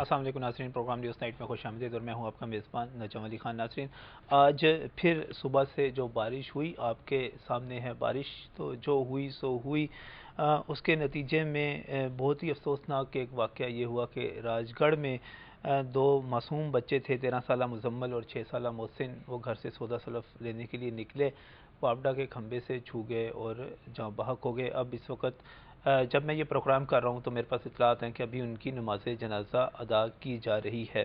السلام علیکم ناظرین، پروگرام نیوز نائٹ میں خوش آمدید اور میں ہوں آپ کا میزبان نجم علی خان۔ ناظرین، آج پھر صبح سے جو بارش ہوئی آپ کے سامنے ہے۔ بارش تو جو ہوئی سو ہوئی، اس کے نتیجے میں بہت ہی افسوسناک ایک واقعہ یہ ہوا کہ راج گڑھ میں دو معصوم بچے تھے، 13 سالہ مزمل اور 6 سالہ محسن۔ وہ گھر سے سودا سلف لینے کے لیے نکلے، پاپڈا کے کھمبے سے چھو گئے اور جاں بحق ہو گئے۔ اب اس وقت جب میں یہ پروگرام کر رہا ہوں تو میرے پاس اطلاعات ہیں کہ ابھی ان کی نماز جنازہ ادا کی جا رہی ہے۔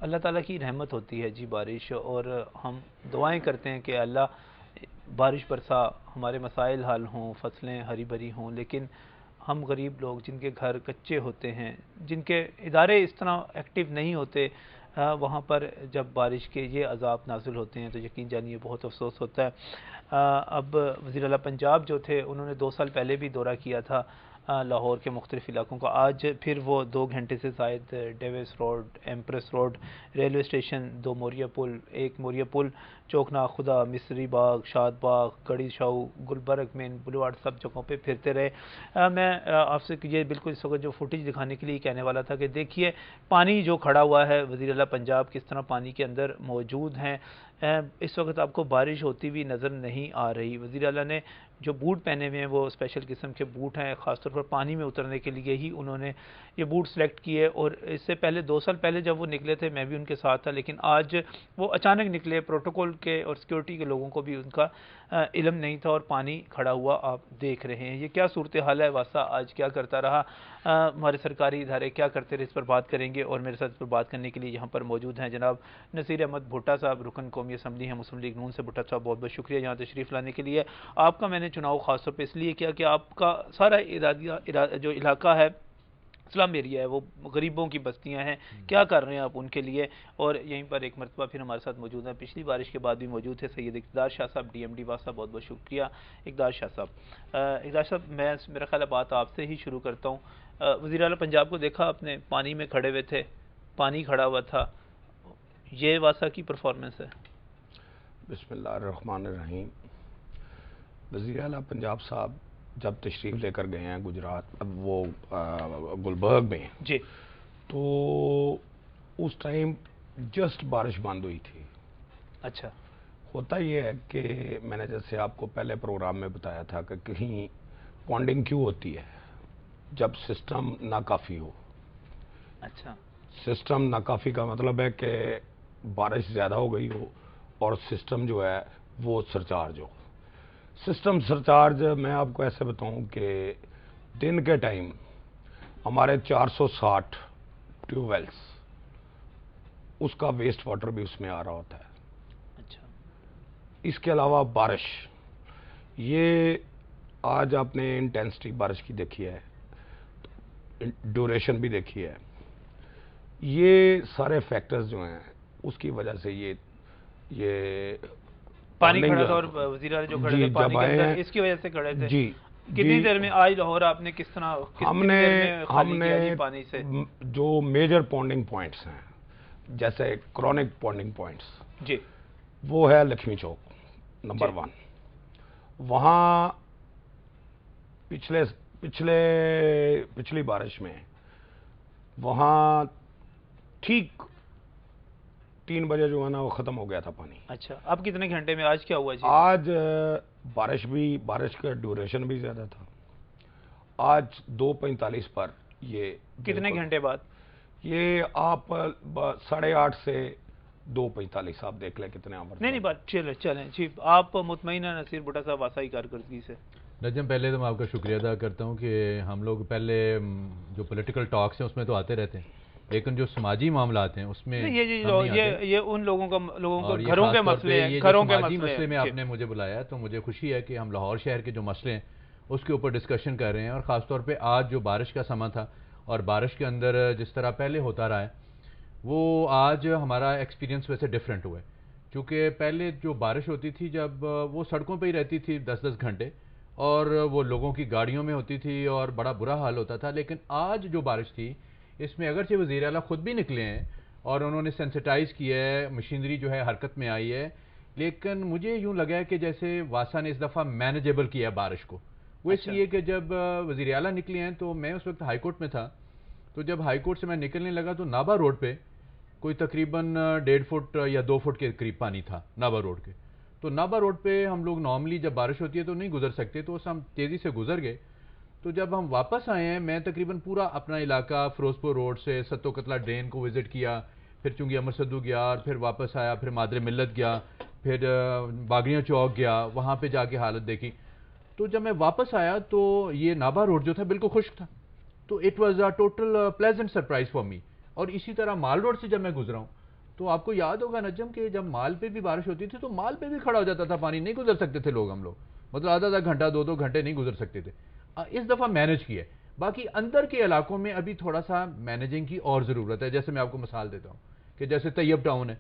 اللہ تعالیٰ کی رحمت ہوتی ہے جی بارش، اور ہم دعائیں کرتے ہیں کہ اللہ بارش برسا، ہمارے مسائل حل ہوں، فصلیں ہری بھری ہوں، لیکن ہم غریب لوگ جن کے گھر کچے ہوتے ہیں، جن کے ادارے اس طرح ایکٹیو نہیں ہوتے، وہاں پر جب بارش کے یہ عذاب نازل ہوتے ہیں تو یقین جانیے بہت افسوس ہوتا ہے۔ اب وزیر اعلیٰ پنجاب جو تھے انہوں نے 2 سال پہلے بھی دورہ کیا تھا لاہور کے مختلف علاقوں کا۔ آج پھر وہ 2 گھنٹے سے زائد Davis road, Empress road, railway station, 2 Moriya Pul, 1 Moriya Pul, Chowk Khuda, Misri Bagh, Shad Bagh, Garhi Shahu, Gulberg main boulevard, سب جگہوں پہ پھرتے رہے۔ میں آپ سے یہ بالکل اس وقت جو فوٹیج دکھانے کے لیے کہنے والا تھا کہ دیکھیے پانی جو کھڑا ہوا ہے، وزیر اعلیٰ پنجاب کس طرح پانی کے اندر موجود ہیں۔ اس وقت آپ کو بارش ہوتی ہوئی نظر نہیں آ رہی۔ وزیر اعلیٰ نے جو بوٹ پہنے ہوئے ہیں وہ اسپیشل قسم کے بوٹ ہیں، خاص طور پر پانی میں اترنے کے لیے ہی انہوں نے یہ بوٹ سلیکٹ کیے۔ اور اس سے پہلے 2 سال پہلے جب وہ نکلے تھے میں بھی ان کے ساتھ تھا، لیکن آج وہ اچانک نکلے، پروٹوکول کے اور سیکیورٹی کے لوگوں کو بھی ان کا علم نہیں تھا، اور پانی کھڑا ہوا آپ دیکھ رہے ہیں۔ یہ کیا صورتحال ہے، واسطہ آج کیا کرتا رہا، ہمارے سرکاری ادارے کیا کرتے رہے، اس پر بات کریں گے۔ اور میرے ساتھ اس پر بات کرنے کے لیے یہاں پر موجود ہیں جناب نصیر احمد بھٹا صاحب، رکن قومی اسمبلی ہیں مسلم لیگ نون سے۔ بھٹا صاحب بہت بہت شکریہ یہاں تشریف لانے کے لیے۔ آپ کا میں نے چناؤ خاص طور پہ اس لیے کیا کہ آپ کا سارا جو علاقہ ہے، اسلام ایریا ہے، وہ غریبوں کی بستیاں ہیں، کیا کر رہے ہیں آپ ان کے لیے؟ اور یہیں پر ایک مرتبہ پھر ہمارے ساتھ موجود ہیں، پچھلی بارش کے بعد بھی موجود ہے، سید اقتدار شاہ صاحب، ڈی ایم ڈی واسطہ، بہت بہت شکریہ اقتدار شاہ صاحب۔ اقتدار صاحب، میں میرا خیال ہے بات آپ سے ہی شروع کرتا ہوں۔ وزیر اعلیٰ پنجاب کو دیکھا آپ نے، پانی میں کھڑے ہوئے تھے، پانی کھڑا ہوا تھا، یہ واسطہ کی پرفارمنس ہے؟ بسم اللہ الرحمن الرحیم۔ وزیر اعلیٰ پنجاب صاحب جب تشریف لے کر گئے ہیں گجرات، اب وہ گلبرگ میں جی، تو اس ٹائم جسٹ بارش بند ہوئی تھی۔ اچھا، ہوتا یہ ہے کہ میں نے جیسے آپ کو پہلے پروگرام میں بتایا تھا کہ کہیں پونڈنگ کیوں ہوتی ہے جب سسٹم ناکافی ہو۔ اچھا، سسٹم ناکافی کا مطلب ہے کہ بارش زیادہ ہو گئی ہو اور سسٹم جو ہے وہ سرچارج ہو۔ سسٹم سرچارج میں آپ کو ایسے بتاؤں کہ دن کے ٹائم ہمارے 460 ٹیوب ویلز، اس کا ویسٹ واٹر بھی اس میں آ رہا ہوتا ہے۔ اچھا، اس کے علاوہ بارش، یہ آج آپ نے انٹینسٹی بارش کی دیکھی ہے، ڈیوریشن بھی دیکھی ہے، یہ سارے فیکٹرز جو ہیں اس کی وجہ سے یہ پانی کھڑا تھا، اور وزیر اعلیٰ جو کھڑے تھے پانی کے اندر، اس کی وجہ سے کھڑے تھے۔ جی، کتنی دیر میں آج لاہور آپ نے کس طرح ہم نے پانی سے؟ جو میجر پونڈنگ پوائنٹس ہیں، جیسے کرونک پونڈنگ پوائنٹس، جی، وہ ہے لکشمی چوک نمبر 1۔ وہاں پچھلی بارش میں وہاں ٹھیک 3 بجے جو ہے نا وہ ختم ہو گیا تھا پانی۔ اچھا، اب کتنے گھنٹے میں آج کیا ہوا جی؟ آج بارش کا ڈیوریشن بھی زیادہ تھا۔ آج 2:45 پر یہ کتنے گھنٹے بعد؟ یہ آپ 8:30 سے 2:45 آپ دیکھ لیں کتنے آور۔ نہیں بات چلیں جی، آپ مطمئن ہیں نصیر بھٹا صاحب واسائی کارکردگی سے؟ نجم، پہلے تو میں آپ کا شکریہ ادا کرتا ہوں کہ ہم لوگ پہلے جو پولیٹیکل ٹاکس ہیں اس میں تو آتے رہتے ہیں، لیکن جو سماجی معاملات ہیں اس میں یہ ان لوگوں کو گھروں کے مسئلے میں آپ نے مجھے بلایا، تو مجھے خوشی ہے کہ ہم لاہور شہر کے جو مسئلے ہیں اس کے اوپر ڈسکشن کر رہے ہیں، اور خاص طور پہ آج جو بارش کا سماں تھا اور بارش کے اندر جس طرح پہلے ہوتا رہا ہے، وہ آج ہمارا ایکسپیرینس ویسے ڈیفرنٹ ہوا ہے۔ چونکہ پہلے جو بارش ہوتی تھی جب وہ سڑکوں پہ ہی رہتی تھی 10-10 گھنٹے، اور وہ لوگوں کی گاڑیوں میں ہوتی تھی اور بڑا برا حال ہوتا تھا، لیکن آج جو بارش تھی اس میں اگرچہ وزیر اعلیٰ خود بھی نکلے ہیں اور انہوں نے سینسٹائز کیا ہے، مشینری جو ہے حرکت میں آئی ہے، لیکن مجھے یوں لگا ہے کہ جیسے واسا نے اس دفعہ مینیجیبل کیا ہے بارش کو۔ وہ اس لیے کہ جب وزیر اعلیٰ نکلے ہیں تو میں اس وقت ہائی کورٹ میں تھا، تو جب ہائی کورٹ سے میں نکلنے لگا تو نابا روڈ پہ کوئی تقریباً 1.5 فٹ یا 2 فٹ کے قریب پانی تھا نابا روڈ کے. تو نابا روڈ پہ ہم لوگ نارملی جب بارش ہوتی ہے تو نہیں گزر سکتے, تو اس ہم تیزی سے گزر گئے. تو جب ہم واپس آئے ہیں, میں تقریباً پورا اپنا علاقہ فیروزپور روڈ سے ستو قتلہ ڈرین کو وزٹ کیا, پھر چونگی امر سدو گیا, اور پھر واپس آیا, پھر مادر ملت گیا, پھر باغڑیاں چوک گیا, وہاں پہ جا کے حالت دیکھی. تو جب میں واپس آیا تو یہ نابا روڈ جو تھا بالکل خشک تھا. تو it was a total pleasant surprise for me. اور اسی طرح مال روڈ سے جب میں گزرا ہوں تو آپ کو یاد ہوگا نجم کہ جب مال پہ بھی بارش ہوتی تھی تو مال پہ بھی کھڑا ہو جاتا تھا پانی, نہیں گزر سکتے تھے لوگ, ہم لوگ مطلب آدھا گھنٹہ 2 گھنٹے نہیں گزر سکتے تھے. اس دفعہ مینج کیا. باقی اندر کے علاقوں میں ابھی تھوڑا سا مینیجنگ کی اور ضرورت ہے. جیسے میں آپ کو مثال دیتا ہوں کہ جیسے طیب ٹاؤن ہے,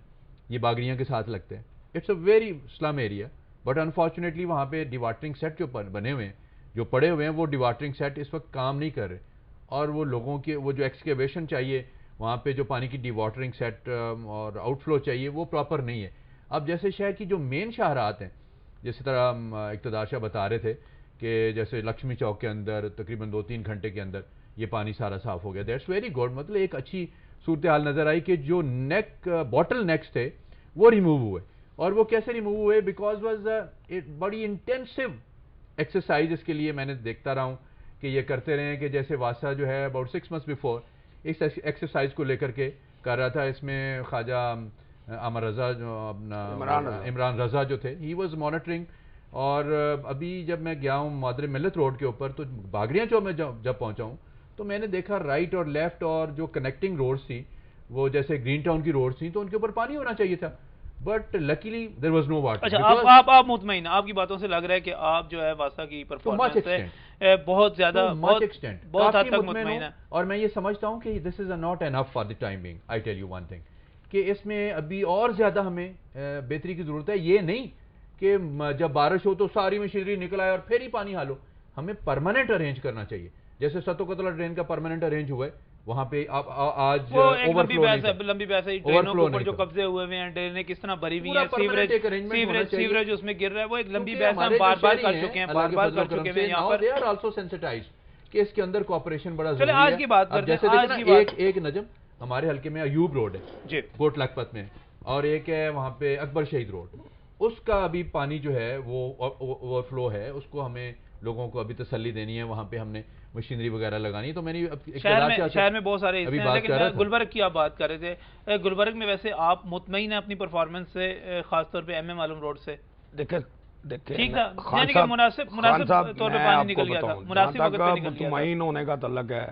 یہ باغڑیاں کے ساتھ لگتے ہیں, اٹس اے ویری سلم ایریا, بٹ انفارچونیٹلی وہاں پہ ڈیواٹرنگ سیٹ جو بنے ہوئے ہیں, جو پڑے ہوئے ہیں, وہ ڈیواٹرنگ سیٹ اس وقت کام نہیں کر رہے, اور وہ لوگوں کے وہ جو ایکسکیویشن چاہیے وہاں پہ جو پانی کی ڈی واٹرنگ سیٹ اور آؤٹ فلو چاہیے وہ پراپر نہیں ہے. اب جیسے شہر کی جو مین شاہراہات ہیں, جس طرح اقتدار شاہ بتا رہے تھے کہ جیسے لکشمی چوک کے اندر تقریباً 2-3 گھنٹے کے اندر یہ پانی سارا صاف ہو گیا. That's very good. مطلب ایک اچھی صورتحال نظر آئی کہ جو باٹل نیکس تھے وہ ریموو ہوئے. اور وہ کیسے ریموو ہوئے؟ بیکاز واز بڑی انٹینسو ایکسرسائز. اس کے لیے میں نے دیکھتا رہا ہوں کہ یہ کرتے رہے ہیں کہ جیسے واسا جو ہے اباؤٹ 6 months بیفور اس ایکسرسائز کو لے کر کے کر رہا تھا. اس میں خواجہ امر رضا جو اپنا عمران رضا جو تھے, ہی واز مانیٹرنگ. اور ابھی جب میں گیا ہوں مادر ملت روڈ کے اوپر تو باغڑیاں چوک میں جب پہنچا ہوں تو میں نے دیکھا رائٹ اور لیفٹ اور جو کنیکٹنگ روڈز تھی وہ جیسے گرین ٹاؤن کی روڈز تھیں تو ان کے اوپر پانی ہونا چاہیے تھا, but luckily there was no water. اچھا, آپ مطمئن, آپ کی باتوں سے لگ رہا ہے کہ آپ جو ہے واسا کی پرفارمنس سے بہت زیادہ بہت حد تک مطمئن ہے. اور میں یہ سمجھتا ہوں کہ this is not enough for the time being. I tell you one thing کہ اس میں ابھی اور زیادہ ہمیں بہتری کی ضرورت ہے. یہ نہیں کہ جب بارش ہو تو ساری مشینری نکل آئے اور پھر ہی پانی حالو. ہمیں پرماننٹ ارینج کرنا چاہیے, جیسے ستو قتلہ ڈرین کا پرماننٹ ارینج ہوا ہے وہاں پہ. آج لمبی بحث ہے, ٹرینوں کے اوپر جو قبضے ہوئے ہوئے ہیں, ڈرینیں کس طرح بھری ہوئی ہیں, سیوریج اس میں گر رہا ہے, وہ ایک لمبی بحث ہم بار بار کر چکے ہیں, بار بار کر چکے ہیں یہاں پر. دے آر آلسو سینسٹائزڈ کہ اس کے اندر کوآپریشن بڑا ضروری ہے. آج کی بات کرتے ہیں. ایک نجم ہمارے حلقے میں ایوب روڈ ہے کوٹ لکھپت میں, اور ایک ہے وہاں پہ اکبر شہید روڈ. اس کا ابھی پانی جو ہے وہ اوور فلو ہے, اس کو ہمیں لوگوں کو ابھی تسلی دینی ہے, وہاں پہ ہم نے مشینری وغیرہ لگانی. تو میں نے شہر میں بہت سارے حصے ہیں, لیکن گلبرگ کی آپ بات کر رہے تھے. گلبرگ میں ویسے آپ مطمئن ہیں اپنی پرفارمنس سے, خاص طور پہ ایم اے معلوم روڈ سے؟ دیکھیں ٹھیک تھا, یعنی کہ مناسب طور پہ پانی نکل گیا تھا, مناسب وقت پہ نکل گیا تھا. مطمئن ہونے کا تعلق ہے,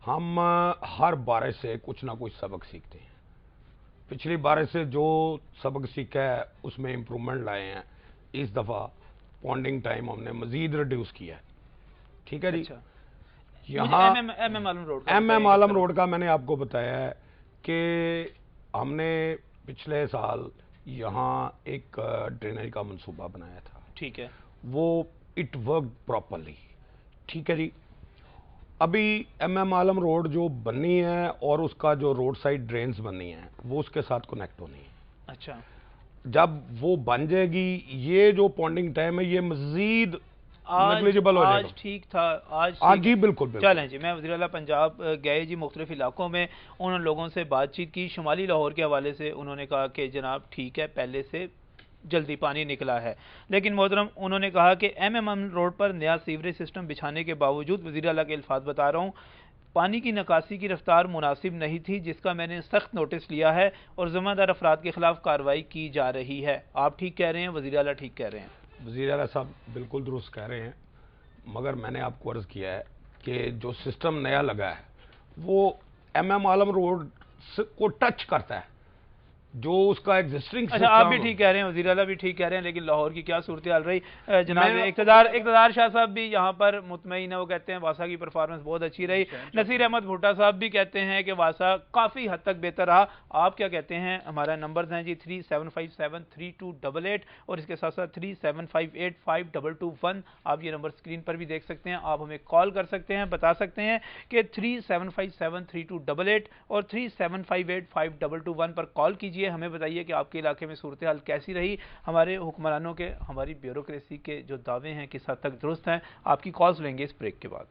ہم ہر بارش سے کچھ نہ کچھ سبق سیکھتے ہیں. پچھلی بارش سے جو سبق سیکھا ہے اس میں امپرومنٹ لائے ہیں. اس دفعہ پونڈنگ ٹائم ہم نے مزید ریڈیوس کیا ہے. ٹھیک ہے جی. یہاں ایم ایم عالم روڈ کا میں نے آپ کو بتایا ہے کہ ہم نے پچھلے سال یہاں ایک ڈرینیج کا منصوبہ بنایا تھا. ٹھیک ہے, وہ اٹ ورک پراپرلی. ٹھیک ہے جی. ابھی ایم ایم عالم روڈ جو بننی ہے اور اس کا جو روڈ سائڈ ڈرینز بننی ہے وہ اس کے ساتھ کنیکٹ ہونی ہے. اچھا, جب وہ بن جائے گی, یہ جو پونڈنگ ٹائم ہے یہ مزید نیگلیجبل ہو جائے گا. آج ٹھیک تھا, آج جی بالکل. چلیں جی, میں وزیر اعلیٰ پنجاب گئے جی, مختلف علاقوں میں انہوں نے لوگوں سے بات چیت کی. شمالی لاہور کے حوالے سے انہوں نے کہا کہ جناب ٹھیک ہے, پہلے سے جلدی پانی نکلا ہے, لیکن محترم انہوں نے کہا کہ ایم ایم روڈ پر نیا سیوریج سسٹم بچھانے کے باوجود, وزیر اعلیٰ کے الفاظ بتا رہا ہوں, پانی کی نکاسی کی رفتار مناسب نہیں تھی, جس کا میں نے سخت نوٹس لیا ہے اور ذمہ دار افراد کے خلاف کارروائی کی جا رہی ہے. آپ ٹھیک کہہ رہے ہیں, وزیر اعلیٰ ٹھیک کہہ رہے ہیں؟ وزیر اعلیٰ صاحب بالکل درست کہہ رہے ہیں, مگر میں نے آپ کو عرض کیا ہے کہ جو سسٹم نیا لگا ہے وہ ایم ایم عالم روڈ کو ٹچ کرتا ہے, جو اس کا ایگزسٹنگ سسٹم. اچھا, آپ بھی ٹھیک کہہ رہے ہیں, وزیر اعلیٰ بھی ٹھیک کہہ رہے ہیں, لیکن لاہور کی کیا صورتحال رہی؟ جناب اقتدار شاہ صاحب بھی یہاں پر مطمئن ہے, وہ کہتے ہیں واسا کی پرفارمنس بہت اچھی رہی. نصیر احمد بھٹا صاحب بھی کہتے ہیں کہ واسا کافی حد تک بہتر رہا. آپ کیا کہتے ہیں؟ ہمارا نمبرز ہیں جی 37573288 اور اس کے ساتھ ساتھ 37585221. آپ یہ نمبر اسکرین پر بھی دیکھ سکتے ہیں. آپ ہمیں کال کر سکتے ہیں, بتا سکتے ہیں کہ 37573288 اور 37585221 پر کال کیجیے. ہمیں بتائیے کہ آپ کے علاقے میں صورتحال کیسی رہی. ہمارے حکمرانوں کے, ہماری بیوروکریسی کے جو دعوے ہیں کس حد تک درست ہیں. آپ کی کالز لیں گے اس بریک کے بعد.